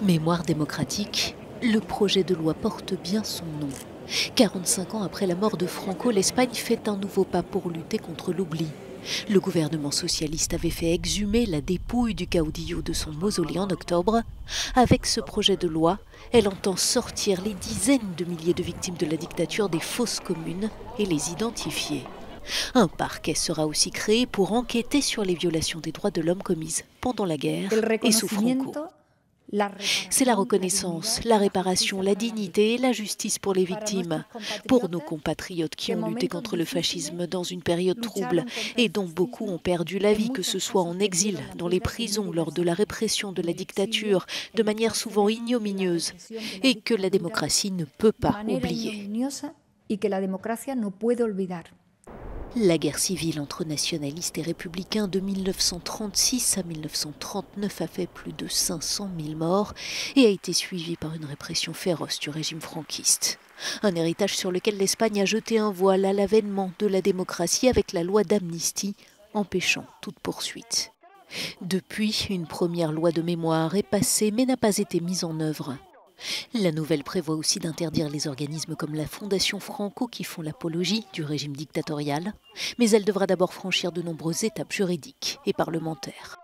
Mémoire démocratique, le projet de loi porte bien son nom. 45 ans après la mort de Franco, l'Espagne fait un nouveau pas pour lutter contre l'oubli. Le gouvernement socialiste avait fait exhumer la dépouille du caudillo de son mausolée en octobre. Avec ce projet de loi, elle entend sortir les dizaines de milliers de victimes de la dictature des fosses communes et les identifier. Un parquet sera aussi créé pour enquêter sur les violations des droits de l'homme commises pendant la guerre et sous Franco. C'est la reconnaissance, la réparation, la dignité et la justice pour les victimes, pour nos compatriotes qui ont lutté contre le fascisme dans une période trouble et dont beaucoup ont perdu la vie, que ce soit en exil, dans les prisons, lors de la répression de la dictature, de manière souvent ignominieuse, et que la démocratie ne peut pas oublier. La guerre civile entre nationalistes et républicains de 1936 à 1939 a fait plus de 500 000 morts et a été suivie par une répression féroce du régime franquiste. Un héritage sur lequel l'Espagne a jeté un voile à l'avènement de la démocratie avec la loi d'amnistie, empêchant toute poursuite. Depuis, une première loi de mémoire est passée mais n'a pas été mise en œuvre. La nouvelle prévoit aussi d'interdire les organismes comme la Fondation Franco qui font l'apologie du régime dictatorial, mais elle devra d'abord franchir de nombreuses étapes juridiques et parlementaires.